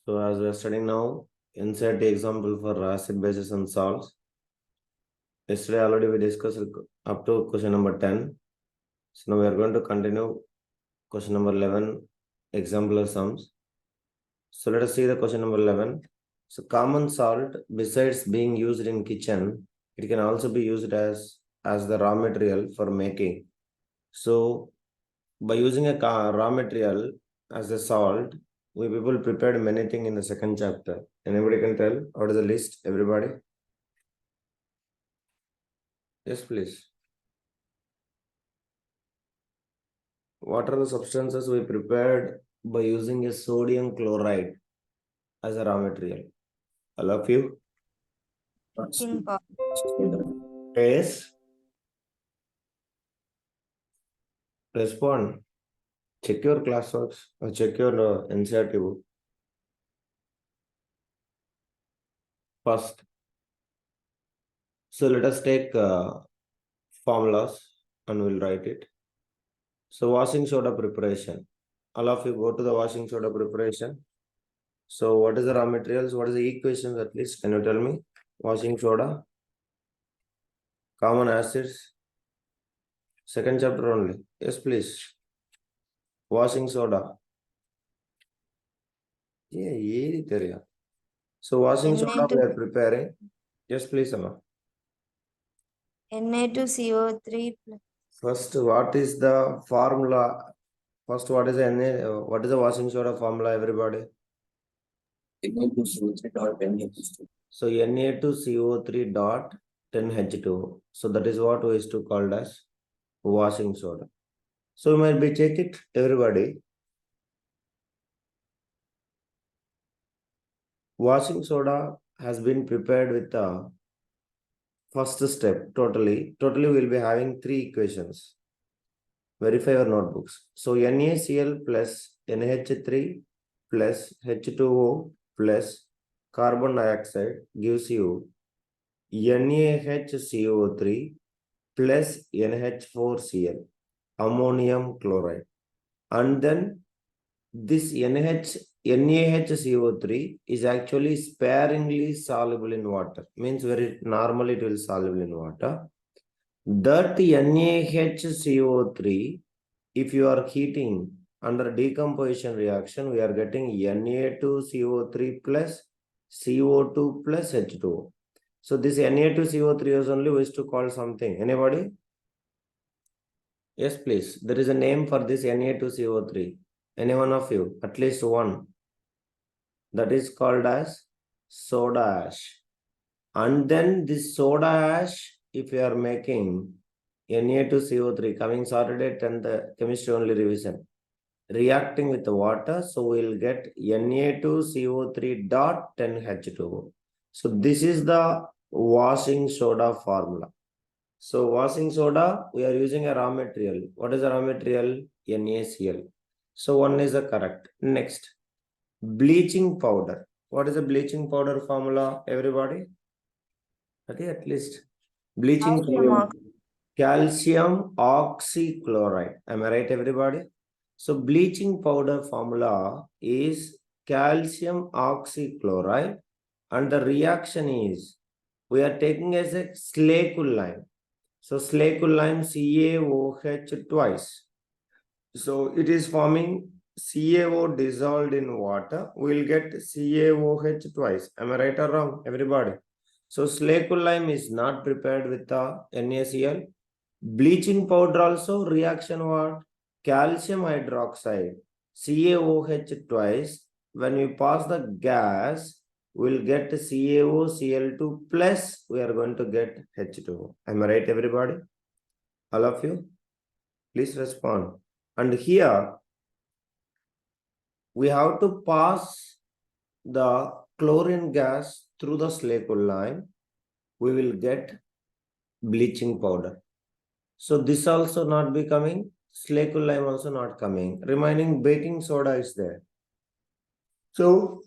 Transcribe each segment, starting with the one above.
So as we are studying now, NCERT example for acid bases and salts. Yesterday already we discussed up to question number 10. So now we are going to continue question number 11, exemplar sums. So let us see the question number 11. So common salt, besides being used in kitchen, it can also be used as the raw material for making. So by using a raw material as a salt, we people prepared many things in the second chapter. Anybody can tell what is the list? Everybody? Yes, please. What are the substances we prepared by using a sodium chloride as a raw material? All of you? Yes. Respond. Check your classworks or check your NCERT book. First. So let us take formulas and we'll write it. So washing soda preparation. All of you go to the washing soda preparation. So what is the raw materials? What is the equations at least? Can you tell me? Washing soda. Common acids. Second chapter only. Yes, please. Washing soda. Yeah. So washing soda we are preparing. Yes, please, Amma. Na2CO3 First, what is the formula? First, what is the Na? What is the washing soda formula, everybody? So Na2CO3 dot 10H2. So that is what we used to call as washing soda. So you might be check it, everybody. Washing soda has been prepared with the first step totally. Totally we'll be having three equations. Verify your notebooks. So NaCl plus NH3 plus H2O plus carbon dioxide gives you NaHCO3 plus NH4Cl, ammonium chloride. And then this NaHCO3 is actually sparingly soluble in water. Means very normally it will soluble in water. That NaHCO3, if you are heating under decomposition reaction, we are getting Na2CO3 plus CO2 plus H2O. So this Na2CO3 is only we used to call something. Anybody? Yes, please. There is a name for this Na2CO3. Any one of you? At least one. That is called as soda ash. And then this soda ash, if you are making Na2CO3, coming Saturday 10th chemistry only revision, reacting with the water, so we'll get Na2CO3 dot 10H2O. So this is the washing soda formula. So washing soda, we are using a raw material. What is the raw material? NaCl. So one is the correct. Next, bleaching powder. What is the bleaching powder formula, everybody? Okay, at least bleaching powder. Calcium oxychloride. Am I right, everybody? So bleaching powder formula is calcium oxychloride, and the reaction is we are taking as a slacoline. So slacoline CaOH twice. So it is forming CaO dissolved in water. We'll get CaOH twice. Am I right or wrong, everybody? So slacoline is not prepared with the NaCl. Bleaching powder also reaction what? Calcium hydroxide, CaOH twice. When we pass the gas, we'll get CaOCl2 plus we are going to get H2O. Am I right, everybody? All of you? Please respond. And here, we have to pass the chlorine gas through the slacoline. We will get bleaching powder. So this also not be coming, slacoline also not coming. Remaining baking soda is there. So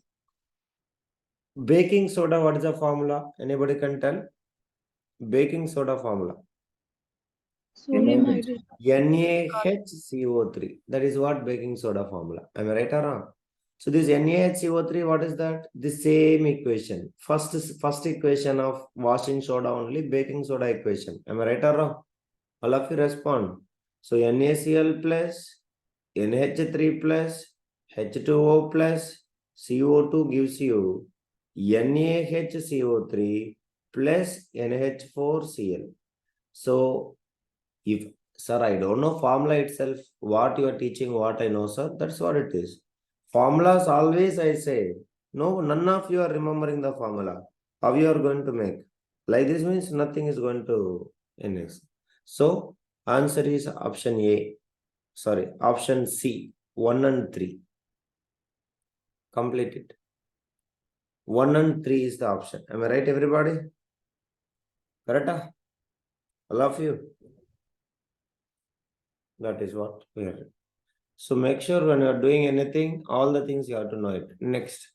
baking soda, what is the formula? Anybody can tell? Baking soda formula. NaHCO3. That is what baking soda formula. Am I right or wrong? So this NaHCO3, what is that? The same equation. First equation of washing soda only, baking soda equation. Am I right or wrong? All of you respond. So NaCl plus NH3 plus H2O plus CO2 gives you NaHCO3 plus NH4Cl. So if, sir, I don't know formula itself, what you are teaching, what I know, sir, that's what it is. Formulas always I say, no, none of you are remembering the formula. How you are going to make? Like this means nothing is going to NX. So answer is option A. Sorry, option C, 1 and 3. Complete it. 1 and 3 is the option. Am I right, everybody? Correct? All of you? That is what we are. So make sure when you are doing anything, all the things you have to know it. Next.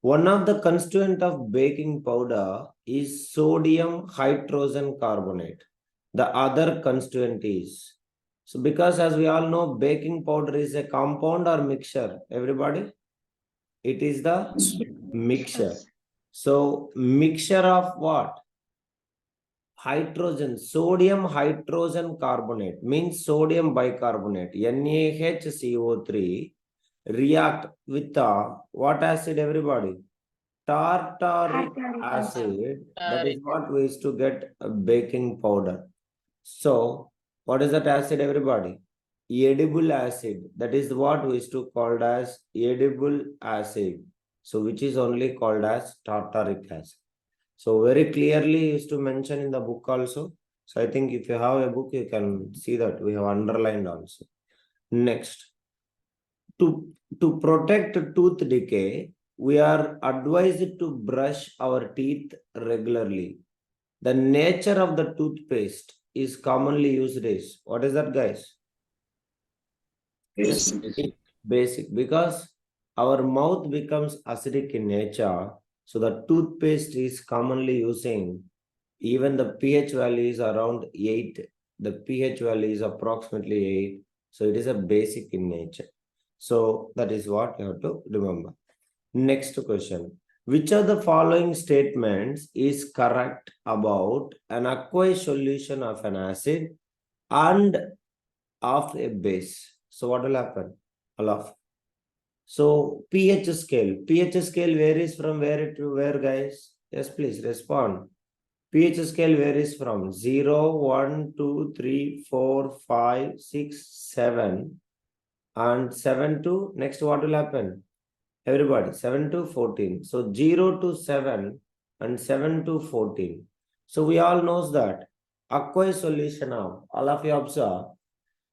One of the constituent of baking powder is sodium hydrogen carbonate. The other constituent is. So because as we all know, baking powder is a compound or mixture. Everybody? It is the mixture. So mixture of what? Hydrogen, sodium hydrogen carbonate means sodium bicarbonate, NaHCO3 react with the what acid, everybody? Tartaric acid. That is what we used to get a baking powder. So what is that acid, everybody? Edible acid. That is what we used to called as edible acid. So which is only called as tartaric acid. So very clearly is to mention in the book also. So I think if you have a book, you can see that we have underlined also. Next, to protect tooth decay, we are advised to brush our teeth regularly. The nature of the toothpaste is commonly used is, what is that, guys? Basic, because our mouth becomes acidic in nature. So the toothpaste is commonly using, even the pH value is around 8. The pH value is approximately 8. So it is a basic in nature. So that is what you have to remember. Next question. Which of the following statements is correct about an aqueous solution of an acid and of a base? So what will happen? So pH scale varies from where to where, guys? Yes, please respond. pH scale varies from 0, 1, 2, 3, 4, 5, 6, 7 and 7 to next what will happen? Everybody, 7 to 14. So 0 to 7 and 7 to 14. So we all knows that aqueous solution of, all of you observe,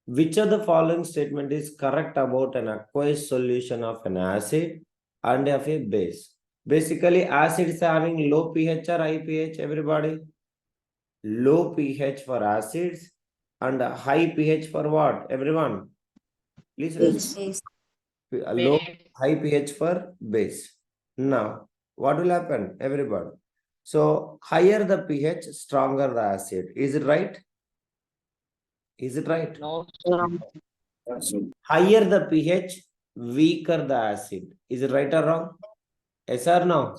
which of the following statement is correct about an aqueous solution of an acid and of a base? Basically, acids having low pH or high pH, everybody? Low pH for acids and high pH for what? Everyone? Please respond. Low, high pH for base. Now, what will happen? Everybody. So, higher the pH, stronger the acid. Is it right? Is it right? No. Higher the pH, weaker the acid. Is it right or wrong? Yes or no?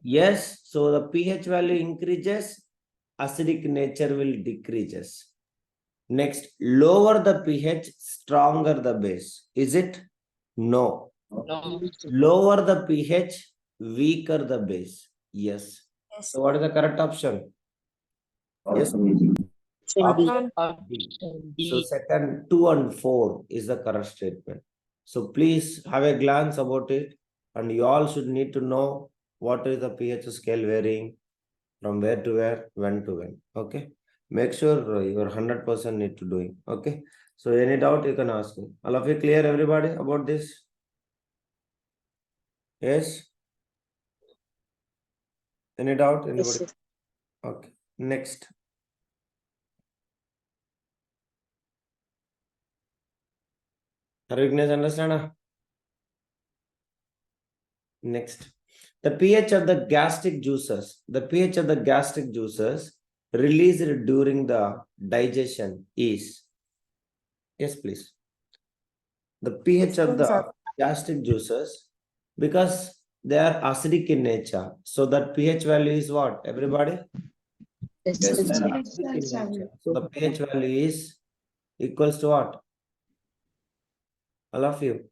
Yes. So the pH value increases, acidic nature will decreases. Next, lower the pH, stronger the base. Is it? No. No. Lower the pH, weaker the base. Yes. So what is the correct option? Yes. Option B. So second, 2 and 4 is the correct statement. So please have a glance about it, and you all should need to know what is the pH scale varying from where to where, when to when. Okay. Make sure you're 100% need to doing. Okay. So any doubt you can ask me. All of you clear, everybody, about this? Yes. Any doubt? Anybody? Yes. Okay. Next. Are you guys understand? Next. The pH of the gastric juices. The pH of the gastric juices released during the digestion is. Yes, please. The pH of the gastric juices Because they are acidic in nature. So that pH value is what? Everybody? Yes, They are sir. acidic in nature. So the pH value is equals to what? All of you.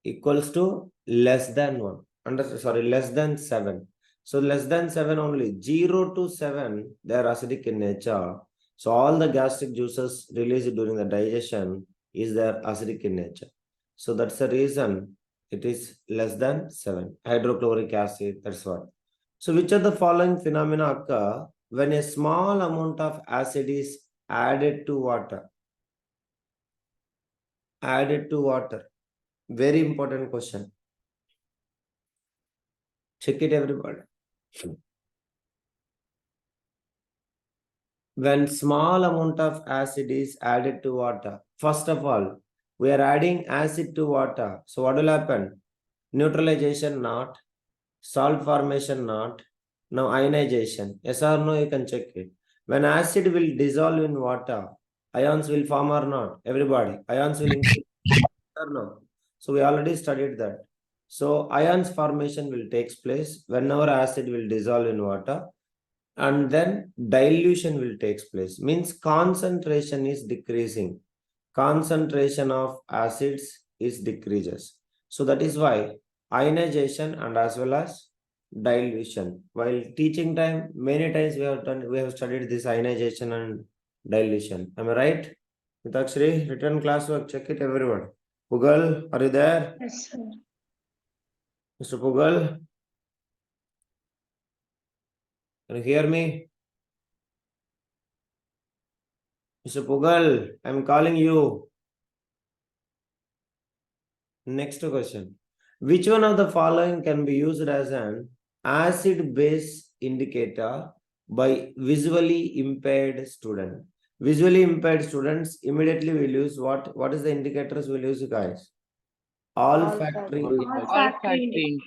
Equals to less than 1. Less than 7. So less than 7 only. 0 to 7, they are acidic in nature. So all the gastric juices released during the digestion is their acidic in nature. So that's the reason it is less than 7. Hydrochloric acid, that's what. So which of the following phenomena occur when a small amount of acid is added to water? Added to water. Very important question. Check it, everybody. When small amount of acid is added to water, first of all, we are adding acid to water. So what will happen? Neutralization not, salt formation not, now ionization. Yes or no, you can check it. When acid will dissolve in water, ions will form or not? Everybody, ions will increase or no? So we already studied that. So ions formation will take place whenever acid will dissolve in water, and then dilution will take place. Means concentration is decreasing. Concentration of acids is decreases. So that is why ionization and as well as dilution. While teaching time, many times we have studied this ionization and dilution. Am I right? Mitakshri, return classwork, check it everyone. Pugal, are you there? Yes, sir. Mr. Pugal, can you hear me? Mr. Pugal, I'm calling you. Next question. Which one of the following can be used as an acid-base indicator by visually impaired student? Visually impaired students immediately will use what? What is the indicators we'll use, guys? Olfactory. Olfactory.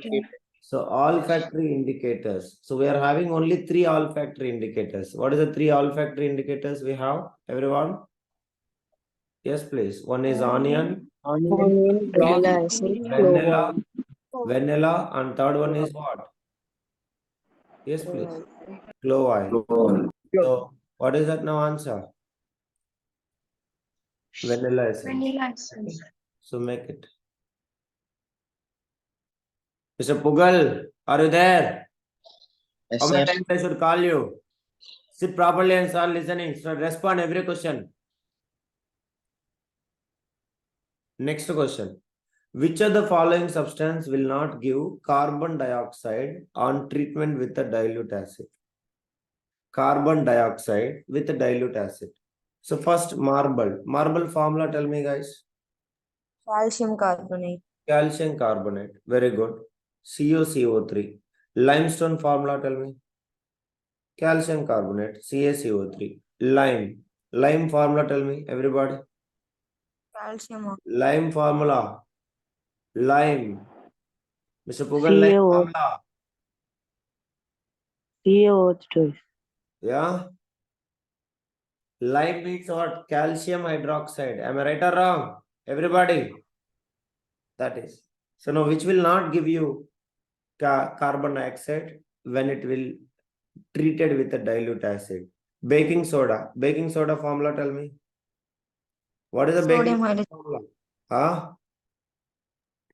So olfactory indicators. So we are having only 3 olfactory indicators. What is the 3 olfactory indicators we have? Everyone? Yes, please. One is onion, Onion, vanilla essence, vanilla, vanilla, and third one is what? Yes, please. Clove oil. So what is that now answer? Vanilla essence. Okay. So make it. Mr. Pugal, are you there? Yes, How many sir. times I should call you? Sit properly and start listening. So respond every question. Next question. Which of the following substance will not give carbon dioxide on treatment with a dilute acid? Carbon dioxide with a dilute acid. So first marble. Marble formula, tell me guys. calcium carbonate, Calcium carbonate. Very good. CuCO3. Limestone formula, tell me. Calcium carbonate. CaCO3. Lime. Lime formula, tell me, everybody. calcium, Lime formula. Lime. Mr. Pugal, lime formula. CO2. Yeah. Lime means what? Calcium hydroxide. Am I right or wrong? Everybody. That is. So now which will not give you carbon dioxide when it will treated with a dilute acid? Baking soda. Baking soda formula, tell me. What is the baking Sodium hydrogen. formula? Huh?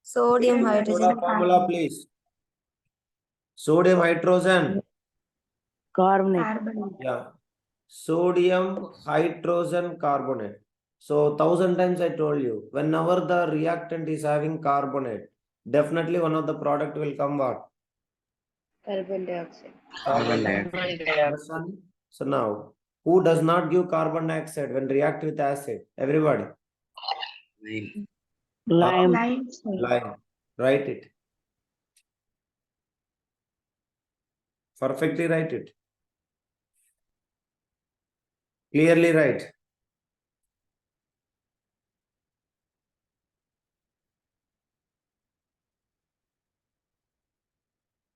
Sodium Soda hydrogen formula, please. Sodium hydrogen. carbonate. Yeah. Sodium hydrogen carbonate. So 1,000 times I told you, whenever the reactant is having carbonate, definitely one of the product will come what? Carbon dioxide. Carbon dioxide. Understand? So now, who does not give carbon dioxide when react with acid? Everybody. Lime. Lime. Write it. Perfectly write it. Clearly write.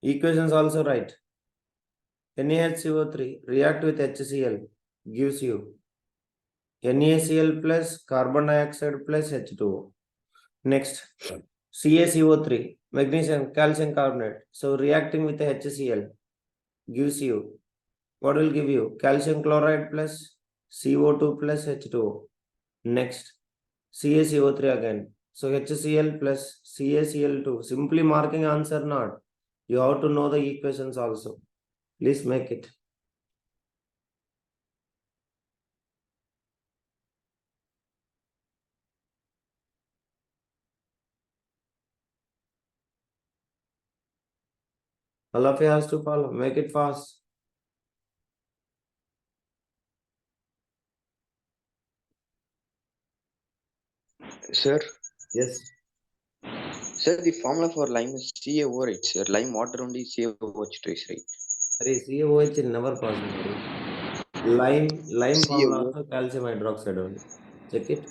Equations also write. NaHCO3 react with HCl gives you NaCl plus carbon dioxide plus H2O. Next, CaCO3, magnesium, calcium carbonate. So reacting with the HCl gives you, what will give you? Calcium chloride plus CO2 plus H2O. Next, CaCO3 again. So HCl plus CaCl2. Simply marking answer not. You have to know the equations also. Please make it. All of you has to follow. Make it fast. Sir, Yes. the formula for lime is CaO, right, sir? Lime water only CaOH twice, right? Sorry, CaOH is never possible. Lime formula CaO, also calcium hydroxide only. Check it.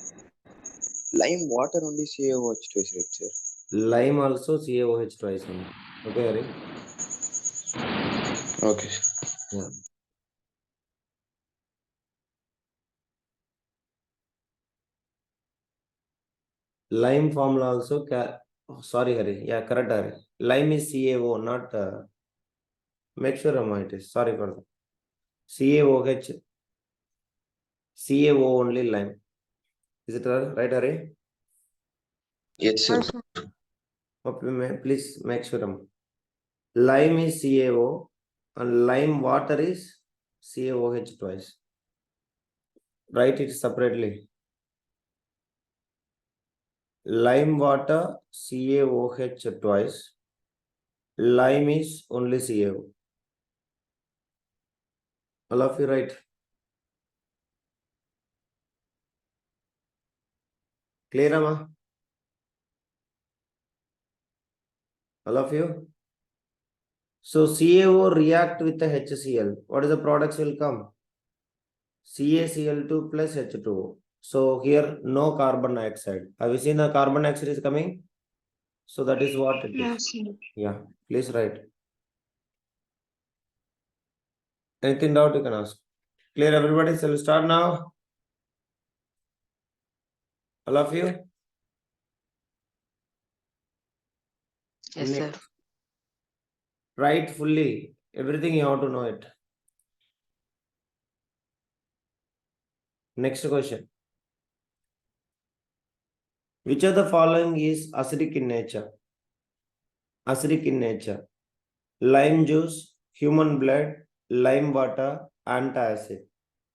lime water only CaOH twice, right, sir? Lime also CaOH twice only. Okay, Hari? Okay. Yeah. Lime formula also sorry, Hari. Yeah, correct, Hari. Lime is CaO, not make sure it is. Sorry for that. CaOH, CaO only lime. Is it right, Hari? Yes, sir. Okay, please make sure. Lime is CaO and lime water is CaOH twice. Write it separately. Lime water CaOH twice. Lime is only CaO. All of you write. Clear, Amma? All of you? So CaO react with the HCl. What is the products will come? CaCl2 plus H2O. So here no carbon dioxide. Have you seen the carbon dioxide is coming? So that is what it is. Yeah, please write. Anything doubt you can ask. Clear, everybody? Shall we start now? All of you? Yes, sir. Write fully. Everything you have to know it. Next question. Which of the following is acidic in nature? Acidic in nature. Lime juice, human blood, lime water, antacid.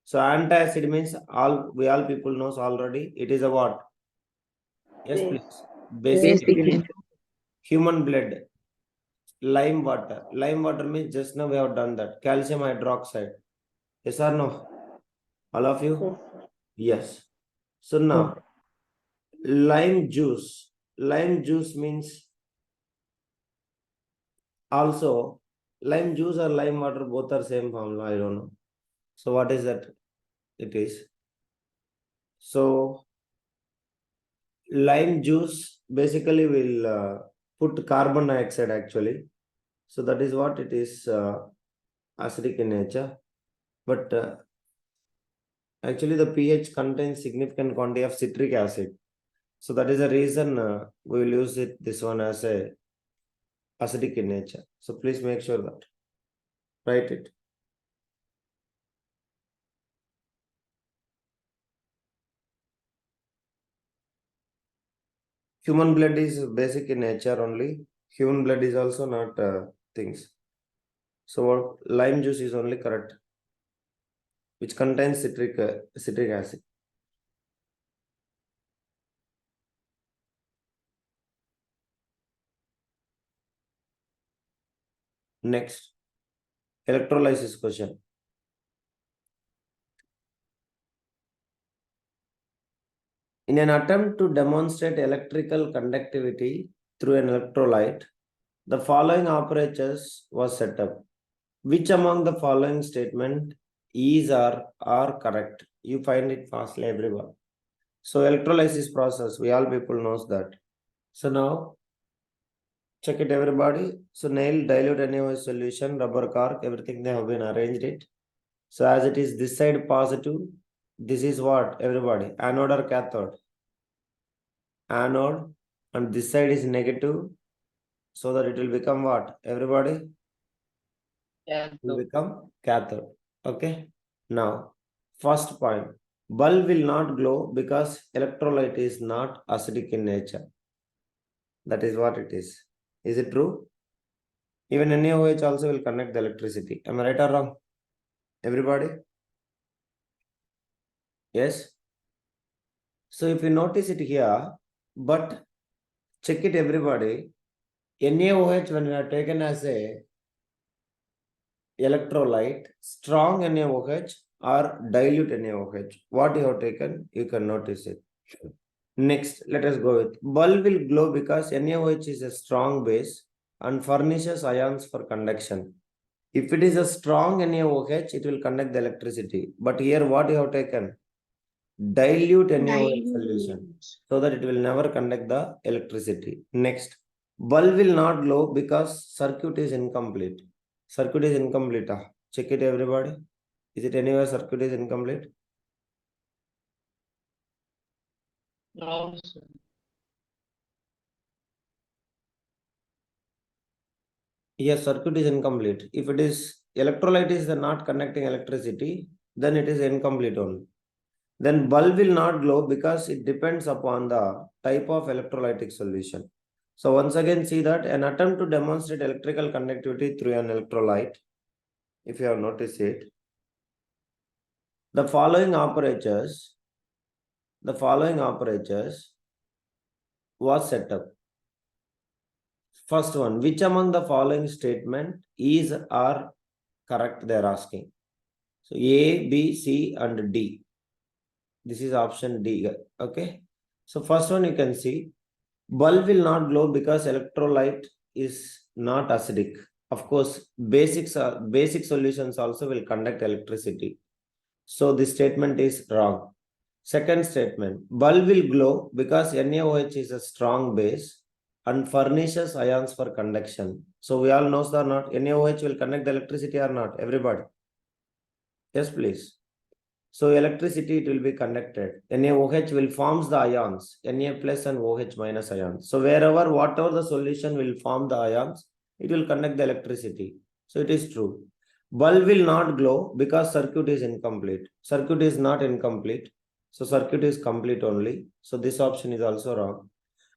So antacid means we all people knows already. It is a what? Yes, please. Basic element. Human blood, lime water. Lime water means just now we have done that. Calcium hydroxide. Yes or no? All of you? Yes. So now, lime juice. Lime juice means also lime juice or lime water, both are same formula. I don't know. So what is that? It is. So lime juice basically will put carbon dioxide actually. So that is what it is, acidic in nature. But actually the pH contains significant quantity of citric acid. So that is the reason we will use this one as a acidic in nature. So please make sure that. Write it. Human blood is basic in nature only. Human blood is also not things. So lime juice is only correct, which contains citric acid. Next, electrolysis question. In an attempt to demonstrate electrical conductivity through an electrolyte, the following operators was set up. Which among the following statement is or are correct? You find it fastly, everyone. So electrolysis process, we all people knows that. So now, check it, everybody. So nail, dilute NaOH solution, rubber cork, everything they have been arranged it. So as it is this side positive, this is what, everybody? Anode or cathode? Anode and this side is negative, so that it will become what? Everybody? It will become cathode. Okay. Now, first point, bulb will not glow because electrolyte is not acidic in nature. That is what it is. Is it true? Even NaOH also will conduct the electricity. Am I right or wrong? Everybody? Yes. So if you notice it here, but check it everybody. NaOH when we are taken as a electrolyte, strong NaOH or dilute NaOH. What you have taken, you can notice it. Next, let us go with bulb will glow because NaOH is a strong base and furnishes ions for conduction. If it is a strong NaOH, it will conduct the electricity. But here what you have taken? Dilute NaOH solution, so that it will never conduct the electricity. Next, bulb will not glow because circuit is incomplete. Circuit is incomplete. Check it everybody. Is it anywhere circuit is incomplete? No, sir. Yes, circuit is incomplete. If it is electrolyte is not conducting electricity, then it is incomplete only. Then bulb will not glow because it depends upon the type of electrolytic solution. So once again see that an attempt to demonstrate electrical conductivity through an electrolyte, if you have noticed it, the following operators was set up. First one, which among the following statement is or correct, they are asking. So A, B, C and D. This is option D. Okay. So first one you can see, bulb will not glow because electrolyte is not acidic. Of course, basic solutions also will conduct electricity. So this statement is wrong. Second statement, bulb will glow because NaOH is a strong base and furnishes ions for conduction. So we all know or not, NaOH will conduct the electricity or not? Everybody? Yes, please. So electricity, it will be conducted. NaOH will forms the ions, Na plus and OH minus ions. So whatever the solution will form the ions, it will conduct the electricity. So it is true. Bulb will not glow because circuit is incomplete. Circuit is not incomplete. So circuit is complete only. So this option is also wrong.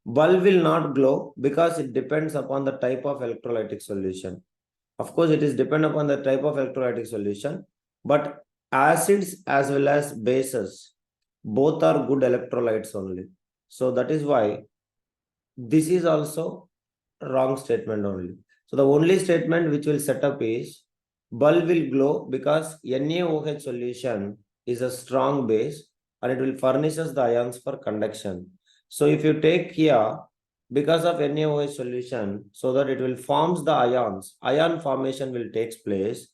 Bulb will not glow because it depends upon the type of electrolytic solution. Of course, it is depend upon the type of electrolytic solution, but acids as well as bases, both are good electrolytes only. So that is why this is also wrong statement only. So the only statement which will set up is bulb will glow because NaOH solution is a strong base and it will furnishes the ions for conduction. So if you take here, because of NaOH solution, so that it will forms the ions, ion formation will takes place,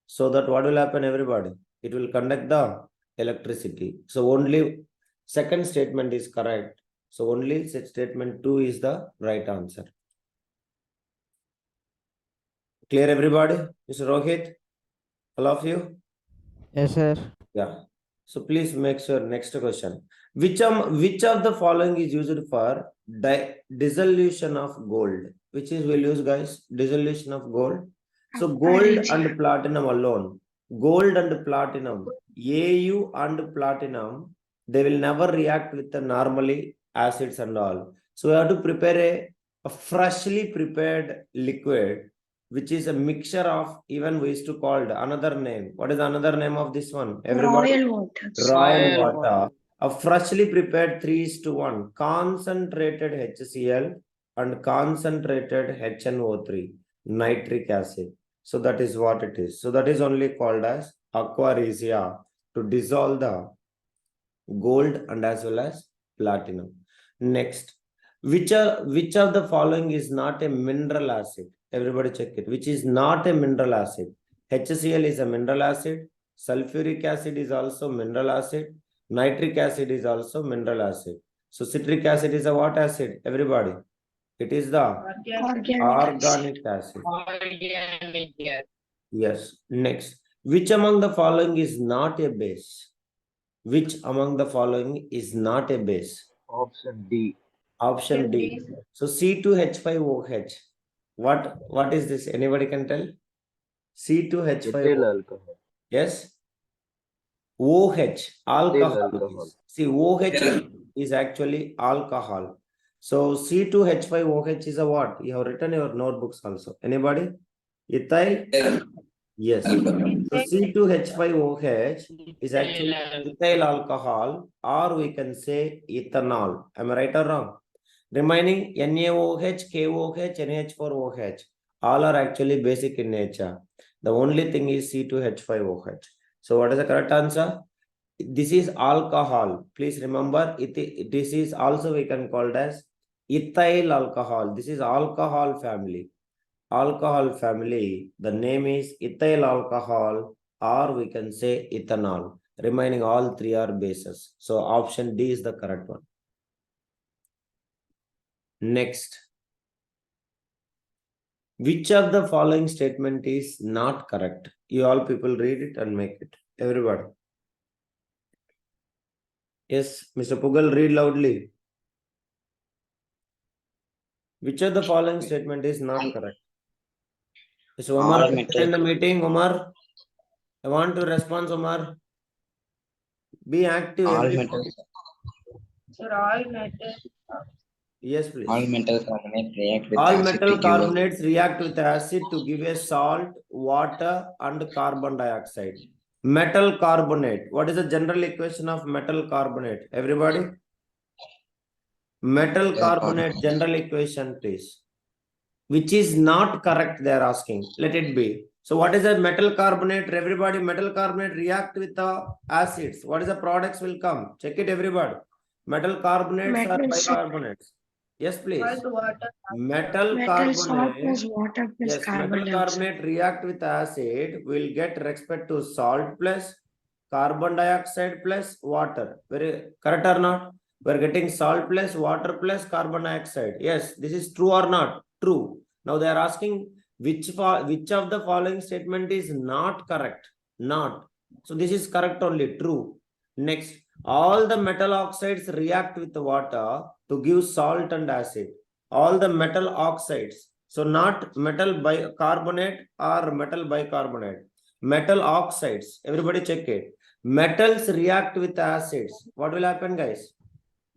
so that what will happen everybody? It will conduct the electricity. So only second statement is correct. So only statement 2 is the right answer. Clear everybody? Mr. Rohit, all of you? Yes, sir. Yeah. So please make sure next question. Which of the following is used for dissolution of gold? Which is we'll use, guys? Dissolution of gold. So gold and platinum alone. Gold and platinum. Au and platinum, they will never react with the normally acids and all. So we have to prepare a freshly prepared liquid, which is a mixture of, even we used to call another name. What is another name of this one? Everybody? Royal water. Royal water. A freshly prepared 3:1 concentrated HCl and concentrated HNO3, nitric acid. So that is what it is. So that is only called as aquaresia, to dissolve the gold and as well as platinum. Next, which of the following is not a mineral acid? Everybody check it. Which is not a mineral acid? HCl is a mineral acid. Sulfuric acid is also mineral acid. Nitric acid is also mineral acid. So citric acid is a what acid? Everybody? It is the organic acid. Yes. Next, which among the following is not a base? Which among the following is not a base? Option D. Option D. So C2H5OH. What is this? Anybody can tell? C2H5. Ethyl alcohol. Yes. OH, alcohol. alcohol. See, OH is actually alcohol. So C2H5OH is a what? You have written your notebooks also. Anybody? Ethyl? Yes. So C2H5OH is actually ethyl alcohol, or we can say ethanol. Am I right or wrong? Remaining NaOH, KOH, NH4OH, all are actually basic in nature. The only thing is C2H5OH. So what is the correct answer? This is alcohol. Please remember, this is also we can call it as ethyl alcohol. This is alcohol family. Alcohol family, the name is ethyl alcohol, or we can say ethanol. Remaining all three are bases. So option D is the correct one. Next. Which of the following statement is not correct? You all people read it and make it. Everybody. Yes, Mr. Pugal, read loudly. Which of the following statement is not correct? Is Omar in the meeting? Omar, I want to respond, Omar. Be active. All everybody. metals. Sir, all metals. Yes, please. All metal carbonate react with All acid metal to give carbonates react with acid to give a salt, water, and carbon dioxide. Metal carbonate. What is the general equation of metal carbonate? Everybody? Metal carbonate general equation, please. Which is not correct, they are asking. Let it be. So what is a metal carbonate? Everybody, metal carbonate react with the acids. What is the products will come? Check it, everybody. Metal carbonates or bicarbonates? Yes, please. Metal carbonate. Water plus Yes, metal carbonate react with acid will get respect to salt plus carbon dioxide plus water. Very correct or not? We are getting salt plus water plus carbon dioxide. Yes, this is true or not? True. Now they are asking which of the following statement is not correct? Not. So this is correct only, true. Next, all the metal oxides react with the water to give salt and acid. All the metal oxides. So not metal bicarbonate or metal bicarbonate. Metal oxides. Everybody check it. Metals react with acids. What will happen, guys?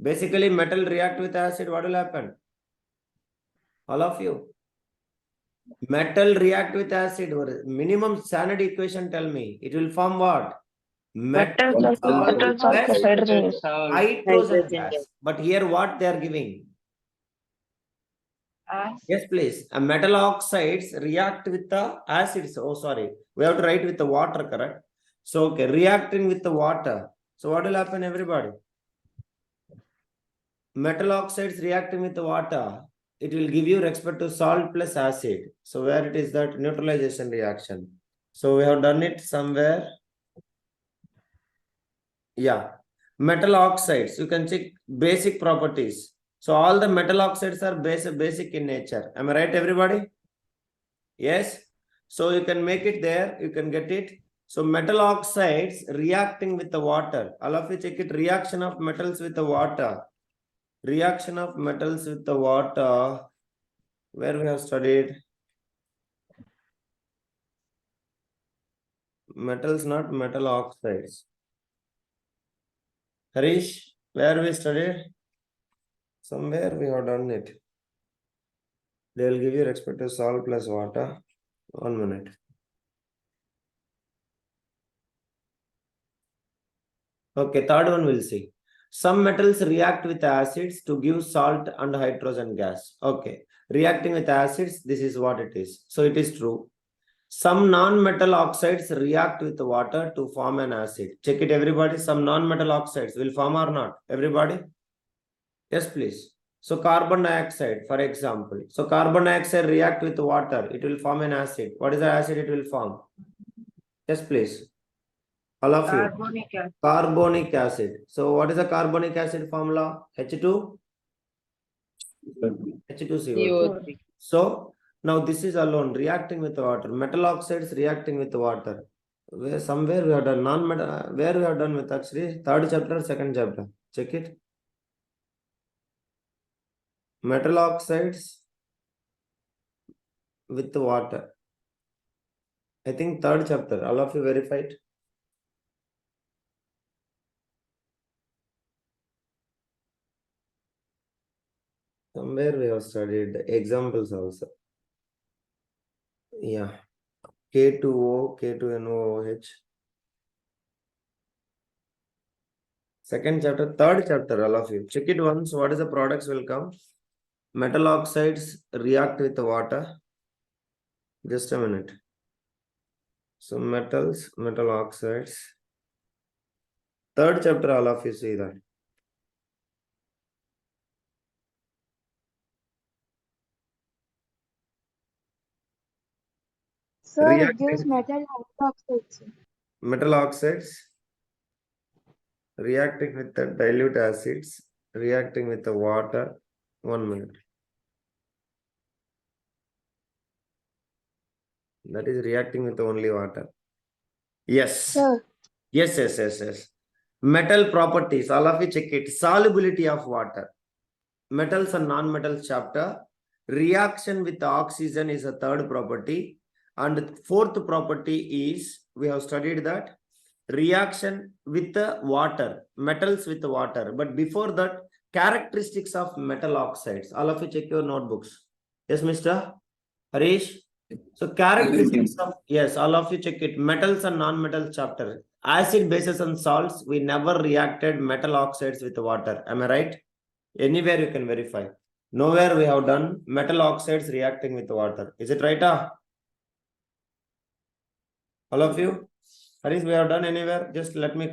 Basically, metal react with acid. What will happen? All of you. Metal react with acid. Minimum standard equation, tell me. It will form what? Metal plus hydrogen gas. But here what they are giving? Yes, please. Metal oxides react with the acids. Oh, sorry. We have to write with the water, correct? So, okay, reacting with the water. So, what will happen, everybody? Metal oxides reacting with the water. It will give you respect to salt plus acid. So, where it is that neutralization reaction. So, we have done it somewhere. Yeah. Metal oxides. You can check basic properties. So all the metal oxides are basic in nature. Am I right, everybody? Yes. So you can make it there. You can get it. So metal oxides reacting with the water. All of you check it. Reaction of metals with the water. Reaction of metals with the water. Where we have studied. Metals, not metal oxides. Harish, where we studied? Somewhere we have done it. They will give you respect to salt plus water. 1 minute. Okay, third one we'll see. Some metals react with acids to give salt and hydrogen gas. Okay, reacting with acids, this is what it is. So it is true. Some non-metal oxides react with water to form an acid. Check it, everybody. Some non-metal oxides will form or not? Everybody? Yes, please. So carbon dioxide, for example. So carbon dioxide react with water. It will form an acid. What is the acid it will form? Yes, please. All of you. Carbonic acid. So what is the carbonic acid formula? H2? H2CO3. So now this is alone reacting with water. Metal oxides reacting with water. Where somewhere we have done non-metal. Where we have done with actually third chapter, second chapter. Check it. metal oxides with water. I think third chapter. All of you verified. Somewhere we have studied examples also. Yeah. K2O, K2NOOH. Second chapter, third chapter, all of you. Check it once. What is the products will come? Metal oxides react with water. Just a minute. So metals, metal oxides. Third chapter, all of you see that. Sir, it Reacting- gives metal hydroxides. Metal oxides reacting with the dilute acids, reacting with the water. 1 minute. That is reacting with only water. Yes. Sir, Yes. Metal properties, all of you check it. Solubility of water. Metals and non-metals chapter. Reaction with oxygen is a third property. And fourth property is, we have studied that, reaction with the water, metals with the water. But before that, characteristics of metal oxides. All of you check your notebooks. Yes, Mr. Harish? So characteristics of, yes, all of you check it. Metals and non-metals chapter. Acid, bases and salts, we never reacted metal oxides with water. Am I right? Anywhere you can verify. Nowhere we have done metal oxides reacting with water. Is it right? All of you? Harish, we have done anywhere? Just let me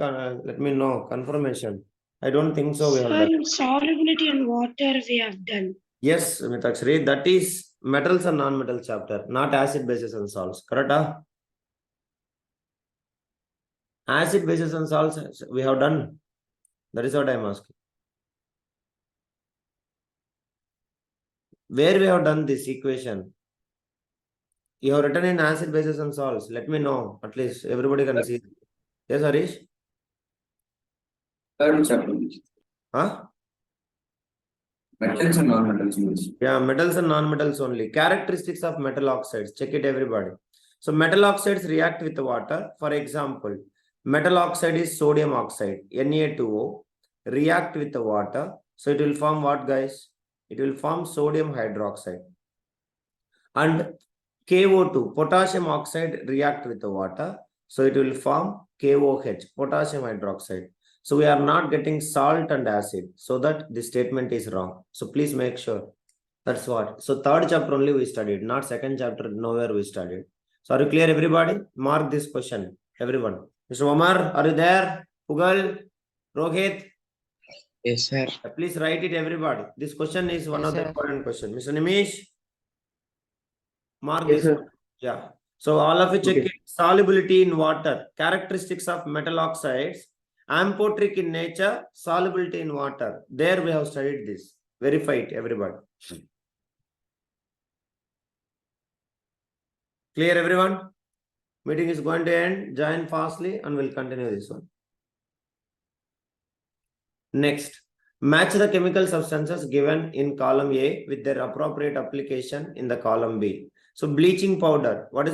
know. Confirmation. I don't think so. We have done. solubility and water we have done. Yes, Mitakshri, that is metals and non-metal chapter, not acid, bases and salts. Correct? Acid, bases and salts we have done. That is what I am asking. Where we have done this equation? You have written in acid, bases and salts. Let me know. At least everybody can see. Yes, Harish? Third chapter. Huh? Metals and non-metals. Yeah, metals and non-metals only. Characteristics of metal oxides. Check it, everybody. So metal oxides react with water. For example, metal oxide is sodium oxide, Na2O, react with the water. So it will form what, guys? It will form sodium hydroxide. And KO2, potassium oxide, react with the water. So it will form KOH, potassium hydroxide. So we are not getting salt and acid. So that this statement is wrong. So please make sure. That's what. So third chapter only we studied, not second chapter, nowhere we studied. So are you clear, everybody? Mark this question, everyone. Mr. Omar, are you there? Pugal, Rohit? Yes, sir. Please write it, everybody. This question is one of the important questions. Mr. Nimish? Mark Yes, this. sir. Yeah. So all of you check Okay. it. Solubility in water. Characteristics of metal oxides. Amphoteric in nature. Solubility in water. There we have studied this. Verify it, everybody. Clear, everyone? Meeting is going to end. Join fastly and we'll continue this one. Next. Match the chemical substances given in column A with their appropriate application in the column B. So bleaching powder. What is the